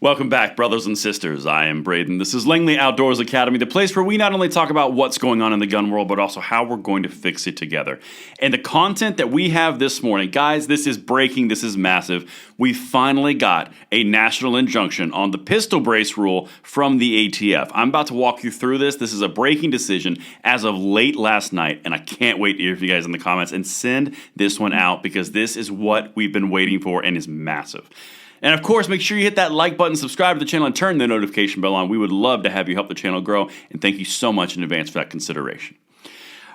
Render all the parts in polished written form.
Welcome back, brothers and sisters. I am Braden. This is Langley Outdoors Academy, the place where we not only talk about what's going on in the gun world, but also how we're going to fix it together. And the content that we have this morning, guys, this is breaking, this is massive. We finally got a national injunction on the pistol brace rule from the ATF. I'm about to walk you through this. This is a breaking decision as of late last night, and I can't wait to hear from you guys in the comments and send this one out because this is what we've been waiting for and is massive. And of course, make sure you hit that like button, subscribe to the channel, and turn the notification bell on. We would love to have you help the channel grow, and thank you so much in advance for that consideration.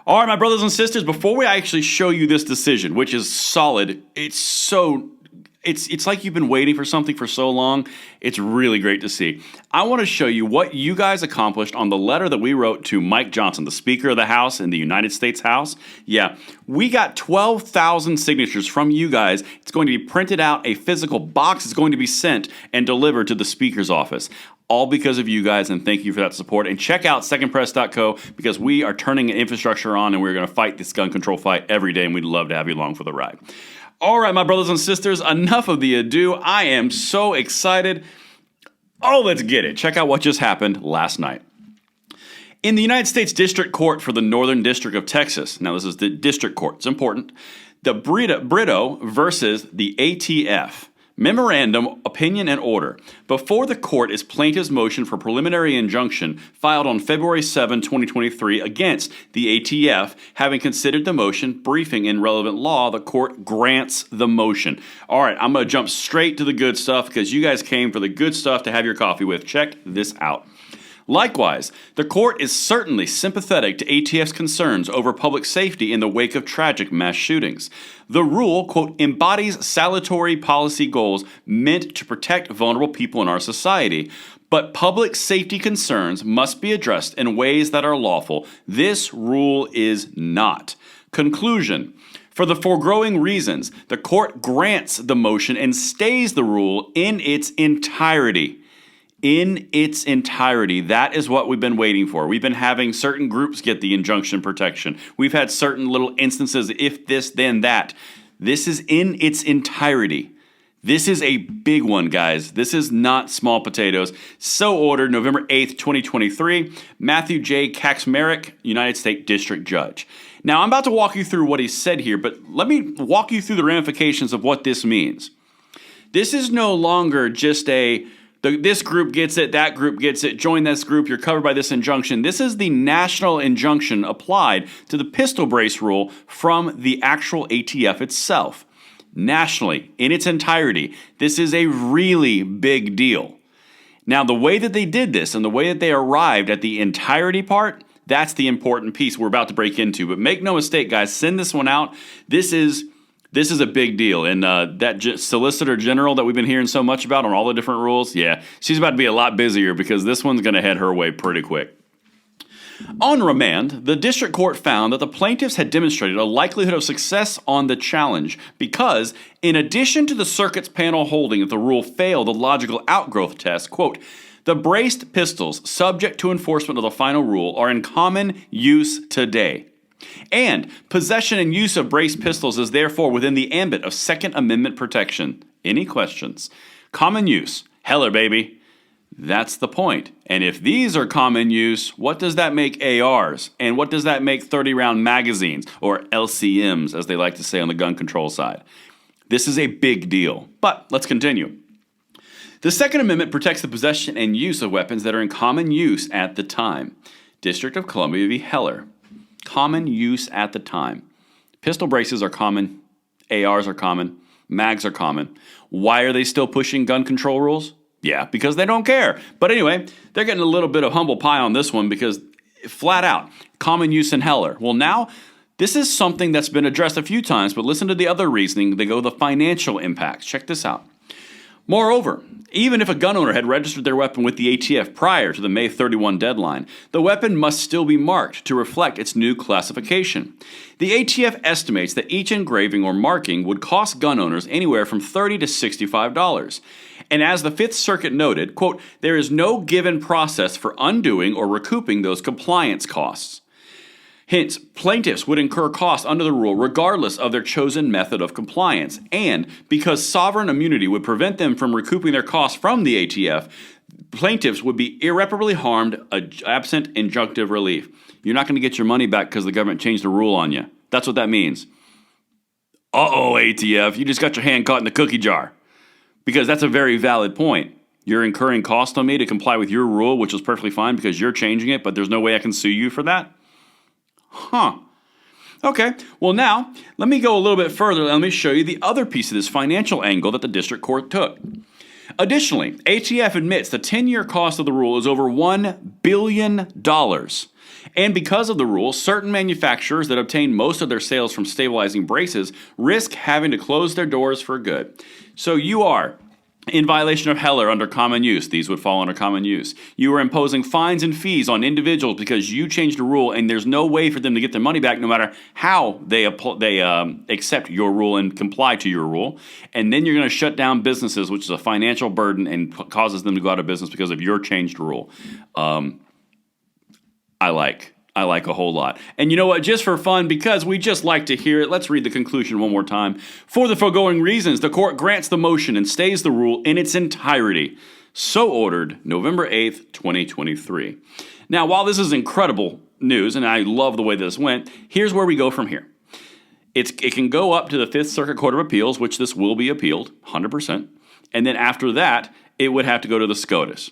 All right, my brothers and sisters, before we actually show you this decision, which is solid, it's like you've been waiting for something for so long. It's really great to see. I want to show you what you guys accomplished on the letter that we wrote to Mike Johnson, the Speaker of the House in the United States House. Yeah, we got 12,000 signatures from you guys. It's going to be printed out. A physical box is going to be sent and delivered to the Speaker's office. All because of you guys, and thank you for that support. And check out secondpress.co because we are turning infrastructure on and we're going to fight this gun control fight every day, and we'd love to have you along for the ride. All right, my brothers and sisters, enough of the ado. I am so excited. Oh, let's get it. Check out what just happened last night. In the United States District Court for the Northern District of Texas, now this is the District Court, it's important, the Brito versus the ATF. Memorandum, Opinion, and Order. Before the court is plaintiff's motion for preliminary injunction filed on February 7, 2023 against the ATF. Having considered the motion, briefing in relevant law, the court grants the motion. All right, I'm going to jump straight to the good stuff because you guys came for the good stuff to have your coffee with. Check this out. Likewise, the court is certainly sympathetic to ATF's concerns over public safety in the wake of tragic mass shootings. The rule, quote, embodies salutary policy goals meant to protect vulnerable people in our society, but public safety concerns must be addressed in ways that are lawful. This rule is not. Conclusion. For the foregoing reasons, the court grants the motion and stays the rule in its entirety. In its entirety. That is what we've been waiting for. We've been having certain groups get the injunction protection. We've had certain little instances, if this, then that. This is in its entirety. This is a big one, guys. This is not small potatoes. So ordered November 8th, 2023, Matthew J. Kaczmarek, United States District Judge. Now, I'm about to walk you through what he said here, but let me walk you through the ramifications of what this means. This is no longer just this group gets it, that group gets it, join this group, you're covered by this injunction. This is the national injunction applied to the pistol brace rule from the actual ATF itself. Nationally, in its entirety, this is a really big deal. Now, the way that they did this and the way that they arrived at the entirety part, that's the important piece we're about to break into. But make no mistake, guys, send this one out. This is a big deal, and that Solicitor General that we've been hearing so much about on all the different rules, yeah, she's about to be a lot busier because this one's going to head her way pretty quick. On remand, the district court found that the plaintiffs had demonstrated a likelihood of success on the challenge because, in addition to the circuit's panel holding that the rule failed the logical outgrowth test, quote, the braced pistols subject to enforcement of the final rule are in common use today. And possession and use of braced pistols is therefore within the ambit of Second Amendment protection. Any questions? Common use. Heller, baby. That's the point. And if these are common use, what does that make ARs? And what does that make 30-round magazines, or LCMs, as they like to say on the gun control side? This is a big deal. But let's continue. The Second Amendment protects the possession and use of weapons that are in common use at the time. District of Columbia v. Heller. Common use at the time. Pistol braces are common. ARs are common. Mags are common. Why are they still pushing gun control rules? Yeah, because they don't care. But anyway, they're getting a little bit of humble pie on this one because flat out, common use in Heller. Well, now, this is something that's been addressed a few times, but listen to the other reasoning. They go the financial impacts. Check this out. Moreover, even if a gun owner had registered their weapon with the ATF prior to the May 31 deadline, the weapon must still be marked to reflect its new classification. The ATF estimates that each engraving or marking would cost gun owners anywhere from $30 to $65. And as the Fifth Circuit noted, quote, there is no given process for undoing or recouping those compliance costs. Hence, plaintiffs would incur costs under the rule regardless of their chosen method of compliance. And because sovereign immunity would prevent them from recouping their costs from the ATF, plaintiffs would be irreparably harmed absent injunctive relief. You're not going to get your money back because the government changed the rule on you. That's what that means. Uh-oh, ATF, you just got your hand caught in the cookie jar. Because that's a very valid point. You're incurring cost on me to comply with your rule, which is perfectly fine because you're changing it, but there's no way I can sue you for that? Huh. Okay, well now, let me go a little bit further. Let me show you the other piece of this financial angle that the district court took. Additionally, ATF admits the 10-year cost of the rule is over $1 billion. And because of the rule, certain manufacturers that obtain most of their sales from stabilizing braces risk having to close their doors for good. So you are in violation of Heller under common use. These would fall under common use. You are imposing fines and fees on individuals because you changed a rule and there's no way for them to get their money back no matter how they accept your rule and comply to your rule. And then you're going to shut down businesses, which is a financial burden and causes them to go out of business because of your changed rule. I like a whole lot. And you know what? Just for fun, because we just like to hear it, let's read the conclusion one more time. For the foregoing reasons, the court grants the motion and stays the rule in its entirety. So ordered, November 8th, 2023. Now, while this is incredible news, and I love the way this went, here's where we go from here. It can go up to the Fifth Circuit Court of Appeals, which this will be appealed, 100%. And then after that, it would have to go to the SCOTUS.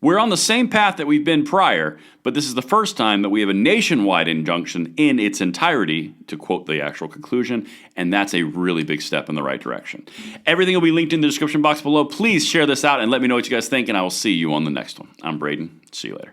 We're on the same path that we've been prior, but this is the first time that we have a nationwide injunction in its entirety, to quote the actual conclusion, and that's a really big step in the right direction. Everything will be linked in the description box below. Please share this out and let me know what you guys think, and I will see you on the next one. I'm Braden. See you later.